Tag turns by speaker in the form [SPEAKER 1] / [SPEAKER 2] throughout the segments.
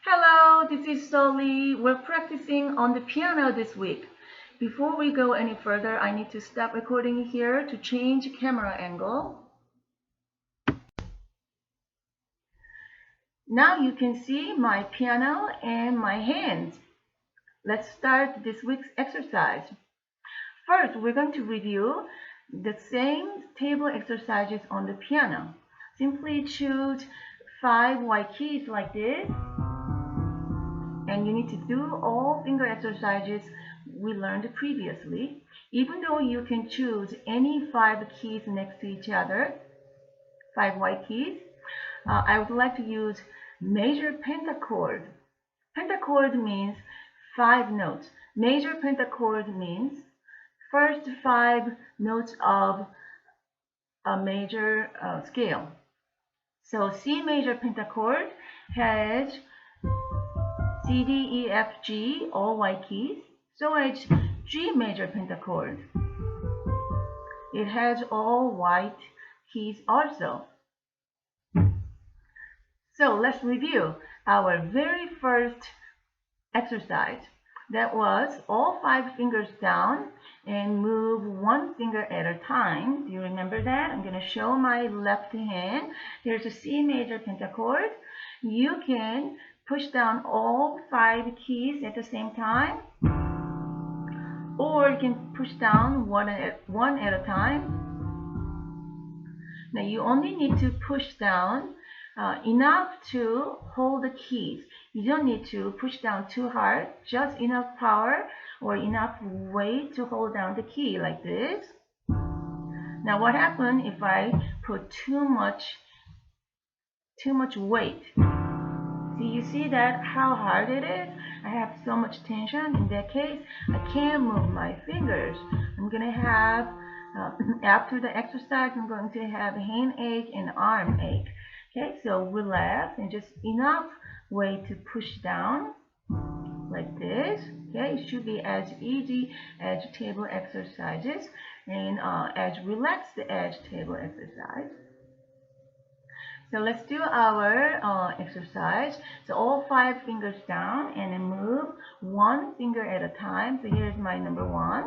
[SPEAKER 1] Hello, this is Solly. We're practicing on the piano this week. Before we go any further, I need to stop recording here to change camera angle. Now you can see my piano and my hands. Let's start this week's exercise. First, we're going to review the same table exercises on the piano. Simply choose 5 white keys like this. And you need to do all finger exercises we learned previously. Even though you can choose any 5 keys next to each other, 5 white keys, I would like to use major pentachord. Pentachord means 5 notes. Major pentachord means first 5 notes of a major scale. So C major pentachord has C, D, E, F, G, all white keys. So it's G major pentachord. It has all white keys also. So let's review our very first exercise. That was all 5 fingers down and move 1 finger at a time. Do you remember that? I'm going to show my left hand. Here's a C major pentachord. You can push down all 5 keys at the same time, or you can push down one at a time. Now you only need to push down enough to hold the keys. You don't need to push down too hard, just enough power or enough weight to hold down the key like this. Now what happens if I put too much weight? Do you see that how hard it is? I have so much tension. In that case, I can't move my fingers. I'm going to have, after the exercise, I'm going to have hand ache and arm ache. Okay, so relax and just enough weight to push down like this. Okay, it should be as easy as table exercises and as relaxed as table exercise. So let's do our exercise. So all 5 fingers down and then move 1 finger at a time. So here's my number 1.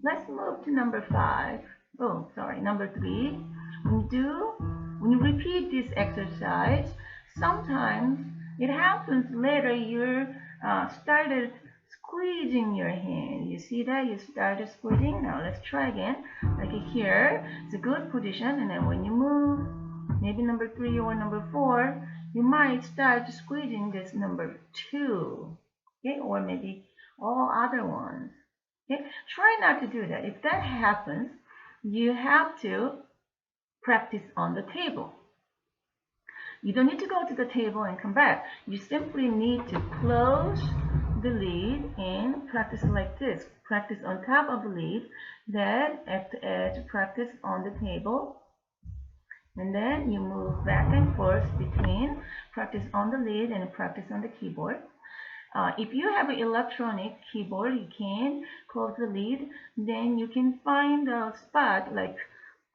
[SPEAKER 1] Let's move to number 5. Oh, sorry, number 3. When you repeat this exercise, sometimes it happens later you're started squeezing your hand. You see that? You started squeezing. Now let's try again. Like here, it's a good position, and then when you move, maybe number 3 or number 4, you might start squeezing this number 2, okay, or maybe all other ones. Okay, try not to do that. If that happens, you have to practice on the table. You don't need to go to the table and come back. You simply need to close the lid and practice like this. Practice on top of the lid, then act as practice on the table, and then you move back and forth between practice on the lid and practice on the keyboard. If you have an electronic keyboard, you can close the lid, then you can find a spot like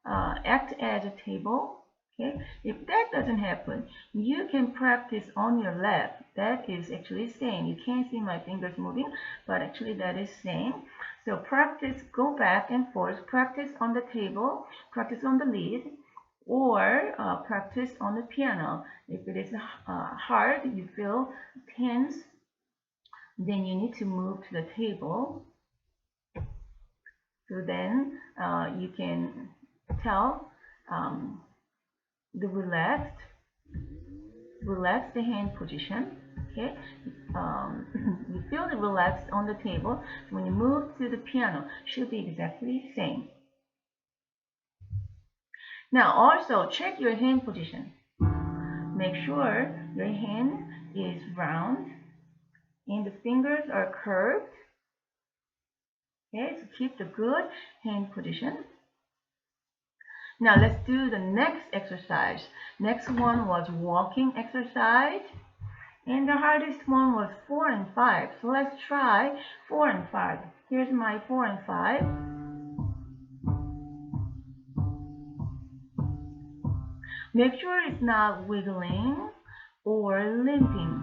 [SPEAKER 1] act as a table. Okay, if that doesn't happen, you can practice on your left. That is actually same. You can't see my fingers moving, but actually that is same. So practice, go back and forth, practice on the table, practice on the lid, or practice on the piano. If it is hard, you feel tense, then you need to move to the table. So then you can tell the relaxed the hand position. Okay, you feel the relaxed on the table. So when you move to the piano, should be exactly the same. Now also check your hand position. Make sure your hand is round and the fingers are curved. Okay, so keep the good hand position. Now let's do the next exercise. Next one was walking exercise. And the hardest one was 4 and 5. So let's try 4 and 5. Here's my 4 and 5. Make sure it's not wiggling or limping.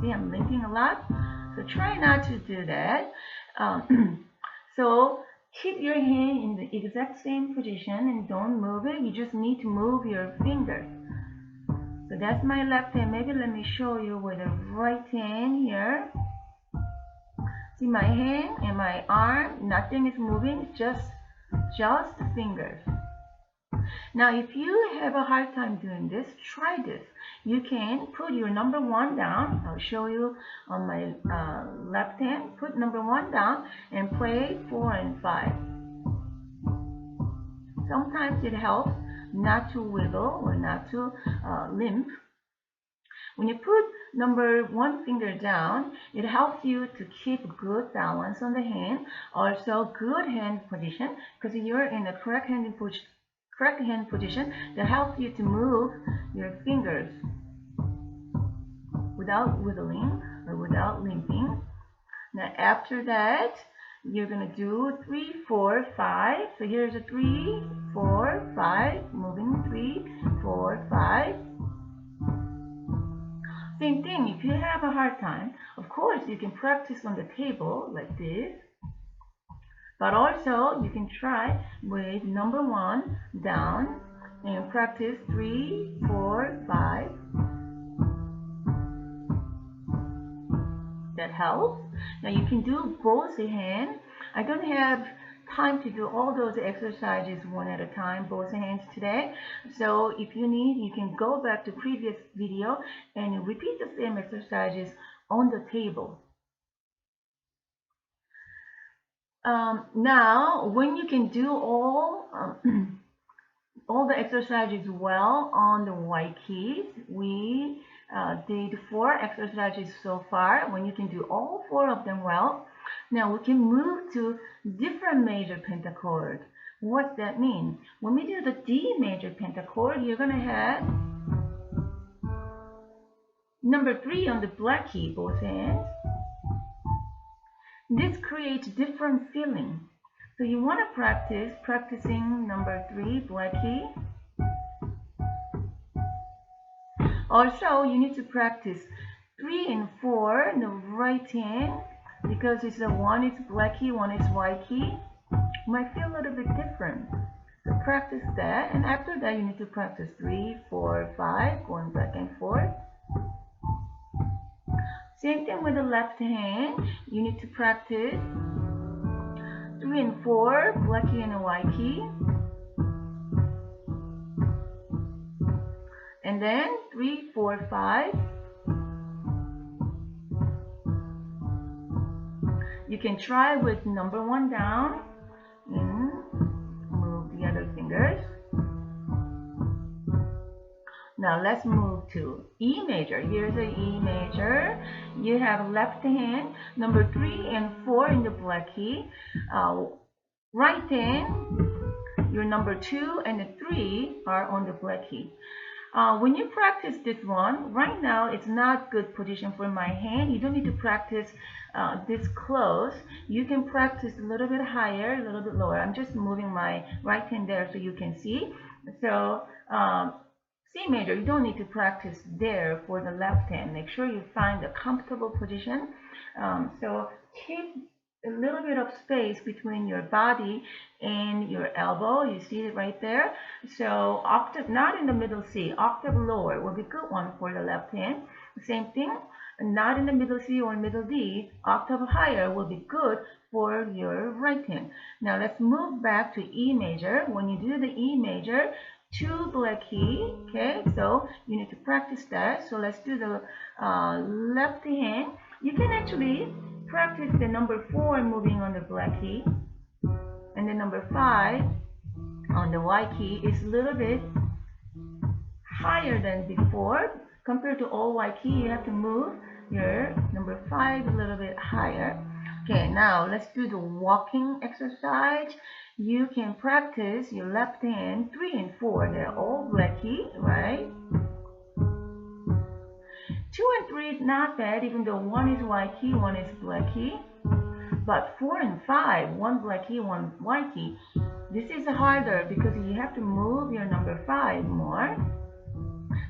[SPEAKER 1] See, I'm limping a lot, so try not to do that. So keep your hand in the exact same position and don't move it. You just need to move your fingers. So that's my left hand. Maybe let me show you with the right hand here. See my hand and my arm, nothing is moving, just the fingers. Now if you have a hard time doing this, try this. You can put your number 1 down. I'll show you on my left hand. Put number 1 down and play 4 and 5. Sometimes it helps not to wiggle or not to limp. When you put number 1 finger down, it helps you to keep good balance on the hand, also good hand position, because you're in a correct hand position that helps you to move your fingers without wiggling or without limping. Now after that, you're going to do 3, 4, 5. So here's a 3, 4, 5, moving 3, 4, 5. Same thing, if you have a hard time, of course you can practice on the table like this. But also you can try with number 1 down and practice 3, 4, 5. That helps. Now you can do both hands. I don't have time to do all those exercises one at a time, both hands today. So if you need, you can go back to previous video and repeat the same exercises on the table. Now, when you can do all the exercises well on the white keys, we did 4 exercises so far. When you can do all 4 of them well, now we can move to different major pentachord. What's that mean? When we do the D major pentachord, you're going to have number 3 on the black key, both hands. This creates different feeling. So you want to practicing number 3, black key. Also, you need to practice 3 and 4 in the right hand, because it's one is black key, one is white key. You might feel a little bit different. So practice that, and after that you need to practice 3, 4, 5, going back and forth. Same thing with the left hand. You need to practice 3 and 4, black key and a white key. And then 3, 4, 5. You can try with number 1 down and move the other fingers. Now let's move to E major. Here's the E major. You have left hand, number 3 and 4 in the black key. Right hand, your number 2 and the 3 are on the black key. When you practice this one, right now it's not good position for my hand. You don't need to practice this close. You can practice a little bit higher, a little bit lower. I'm just moving my right hand there so you can see. So C major, you don't need to practice there for the left hand. Make sure you find a comfortable position. So keep a little bit of space between your body and your elbow. You see it right there. So octave, not in the middle C, octave lower will be good one for the left hand. Same thing, not in the middle C or middle D, octave higher will be good for your right hand. Now let's move back to E major. When you do the E major, 2 black key, okay, so you need to practice that. So let's do the left hand. You can actually practice the number 4 moving on the black key, and the number 5 on the white key is a little bit higher than before. Compared to all white key, you have to move your number 5 a little bit higher. Okay, now let's do the walking exercise. You can practice your left hand, 3 and 4, they're all black key, right? 2 and 3 is not bad, even though one is white key, one is black key. But 4 and 5, one black key, one white key, This is harder because you have to move your number 5 more.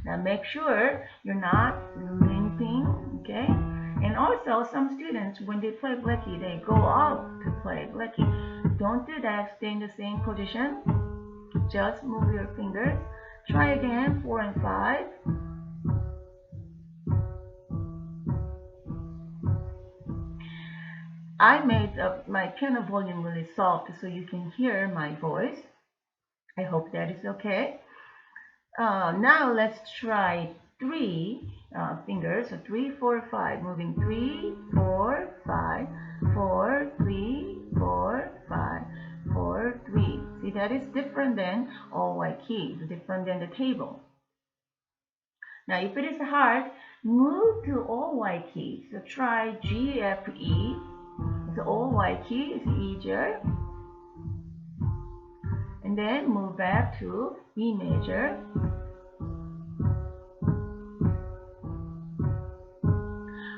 [SPEAKER 1] Now make sure you're not limping, okay? And also some students, when they play Blackie, they go up to play Blackie. Don't do that, stay in the same position. Just move your fingers. Try again, 4 and 5. I made my piano volume really soft so you can hear my voice. I hope that is okay. Now let's try 3 fingers. So 3, 4, 5. Moving 3, 4, 5, 4, 3, 4, 5, 4, 3. See, that is different than all white keys, different than the table. Now, if it is hard, move to all white keys. So try G, F, E. So all white key is easier. And then move back to E major.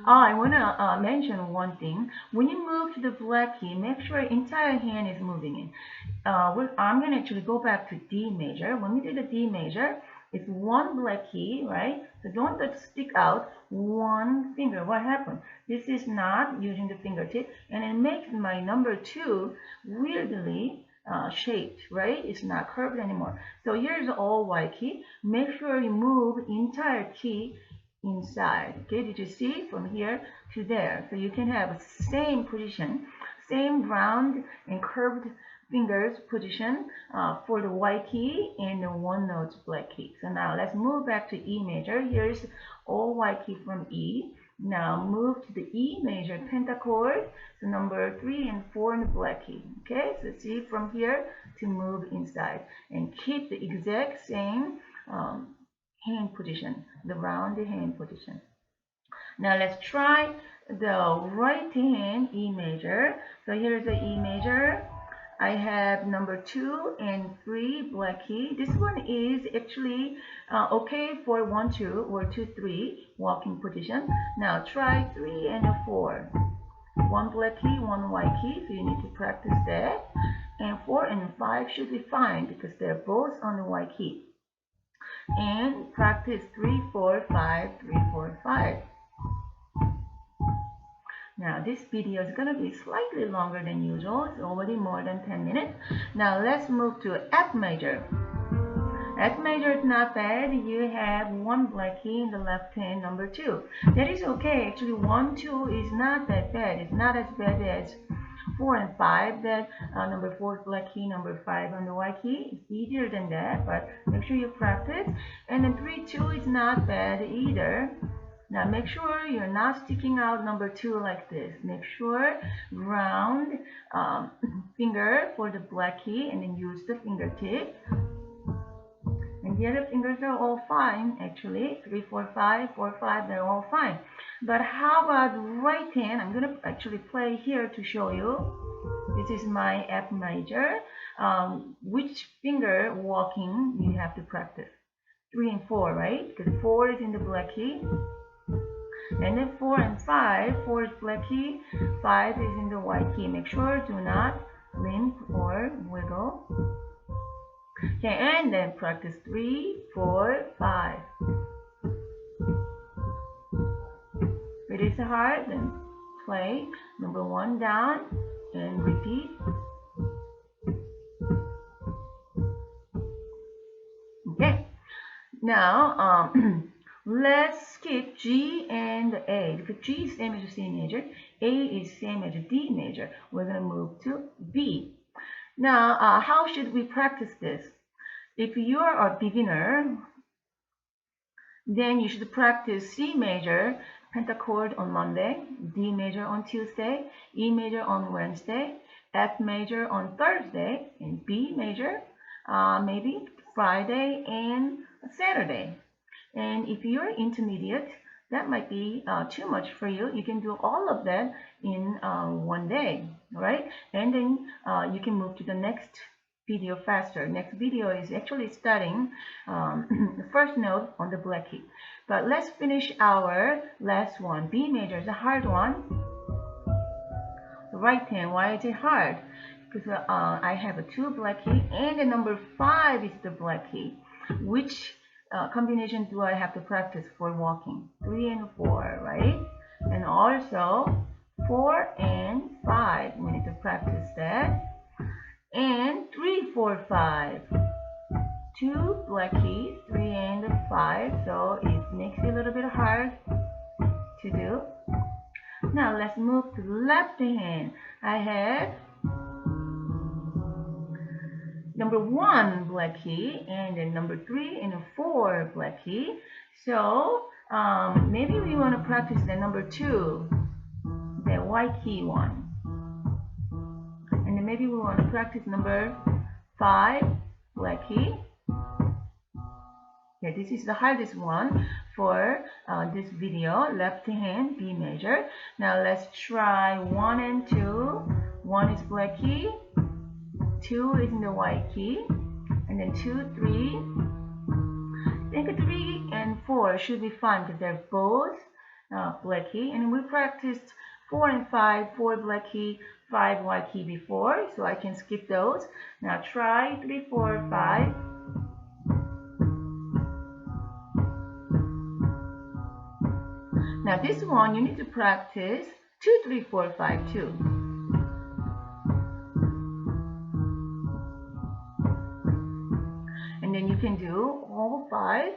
[SPEAKER 1] I want to mention one thing. When you move to the black key, make sure entire hand is moving in. I'm going to actually go back to D major. When we do the D major, it's one black key, right? So don't just stick out one finger. What happened? This is not using the fingertip, and it makes my number 2 weirdly shaped, right? It's not curved anymore. So here's the all white key. Make sure you move entire key inside. Okay, did you see from here to there? So you can have same position, same round and curved fingers position for the white key and the one note black key. So now let's move back to E major. Here's all white key from E. Now move to the E major pentachord. So number 3 and 4 in the black key. Okay, so see from here to move inside and keep the exact same hand position, the round hand position. Now let's try the right hand E major. So here's the E major. I have number 2 and 3 black key. This one is actually okay for 1, 2 or 2, 3 walking position. Now try 3 and 4. 1 black key, 1 white key. So you need to practice that. And 4 and 5 should be fine because they're both on the white key. And practice 3, 4, 5, 3, 4, 5. Now this video is going to be slightly longer than usual. It's already more than 10 minutes. Now let's move to F major. F major is not bad. You have 1 black key in the left hand, number 2. That is okay. Actually 1, 2 is not that bad. It's not as bad as 4 and 5. That number 4 black key, number 5 on the white key. It's easier than that, but make sure you practice. And then 3, 2 is not bad either. Now make sure you're not sticking out number 2 like this. Make sure round finger for the black key and then use the fingertip. And the other fingers are all fine actually. 3, 4, 5, 4, 5, they're all fine. But how about right hand? I'm going to actually play here to show you. This is my F major. Which finger walking you have to practice? 3 and 4, right? Because 4 is in the black key. And then 4 and 5, 4 is black key, 5 is in the white key. Make sure do not limp or wiggle. Okay, and then practice 3, 4, 5. If it is hard, then play number 1 down and repeat. Okay, now let's skip G and A. Because G is same as C major, A is same as D major. We're going to move to B. Now, how should we practice this? If you are a beginner, then you should practice C major pentachord on Monday, D major on Tuesday, E major on Wednesday, F major on Thursday, and B major maybe Friday and Saturday. And if you're intermediate, that might be too much for you. You can do all of that in 1 day, right? And then you can move to the next video faster. Next video is actually starting the first note on the black key. But let's finish our last one. B major is a hard one. The right hand, why is it hard? because I have a 2 black key and the number 5 is the black key. Which combination do I have to practice for walking? 3 and 4, right? And also 4 and 5. We need to practice that. And 3, 4, 5. 2 black keys, 3 and 5. So it makes it a little bit hard to do. Now let's move to the left hand. I have number 1 black key and then number 3 and 4 black key. So maybe we want to practice the number 2, the white key one. And then maybe we want to practice number 5 black key. Yeah, this is the hardest one for this video, left hand B major. Now let's try 1 and 2. 1 is black key, 2 is in the white key, and then 2, 3. I think 3 and 4 should be fine because they're both black key. And we practiced 4 and 5, 4 black key, 5 white key before, so I can skip those. Now try 3, 4, 5. Now this one you need to practice 2, 3, 4, 5 too. And then you can do all 5.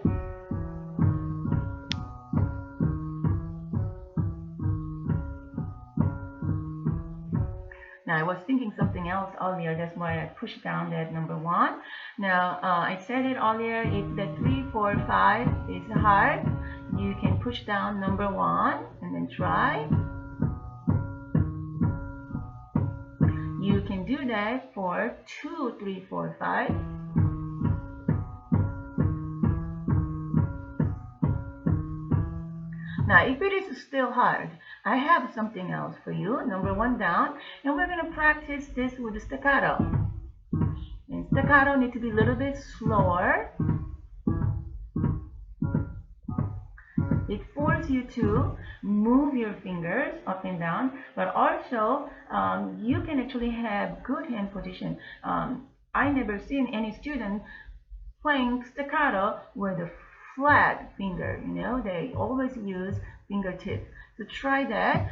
[SPEAKER 1] Now I was thinking something else earlier, that's why I pushed down that number 1. Now I said it earlier, if the 3, 4, 5 is hard, you can push down number 1 and then try. You can do that for 2, 3, 4, 5. Now if it is still hard, I have something else for you. Number 1 down, and we're going to practice this with the staccato. And staccato needs to be a little bit slower. It forces you to move your fingers up and down, but also you can actually have good hand position. I never seen any student playing staccato with a flat finger. You know, they always use fingertips. So try that.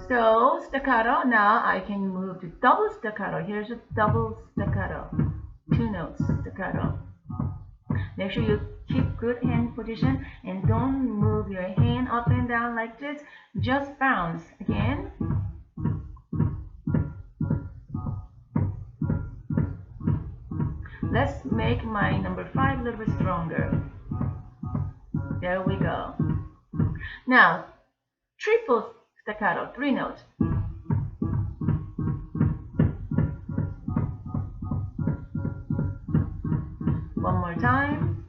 [SPEAKER 1] So staccato. Now I can move to double staccato. Here's a double staccato. 2 notes staccato. Make sure you keep good hand position and don't move your hand up and down like this. Just bounce again. Let's make my number 5 a little bit stronger. There we go. Now, triple staccato, 3 notes. One more time.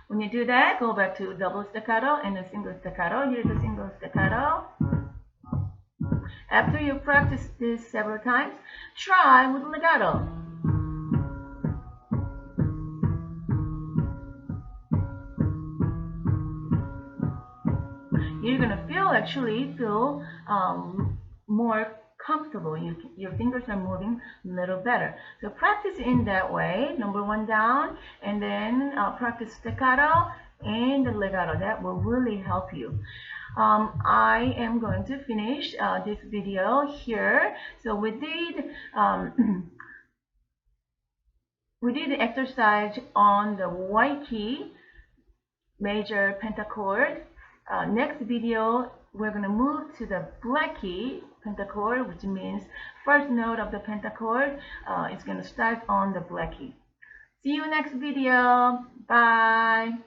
[SPEAKER 1] When you do that, go back to double staccato and a single staccato. Here's a single staccato. After you practice this several times, try with legato. You're gonna actually feel more comfortable. Your fingers are moving a little better. So practice in that way. Number 1 down, and then practice staccato and the legato. That will really help you. I am going to finish this video here. So we did the exercise on the white key major pentachord. Next video we're going to move to the black key pentachord, which means first note of the pentachord is going to start on the black key. See you next video. Bye.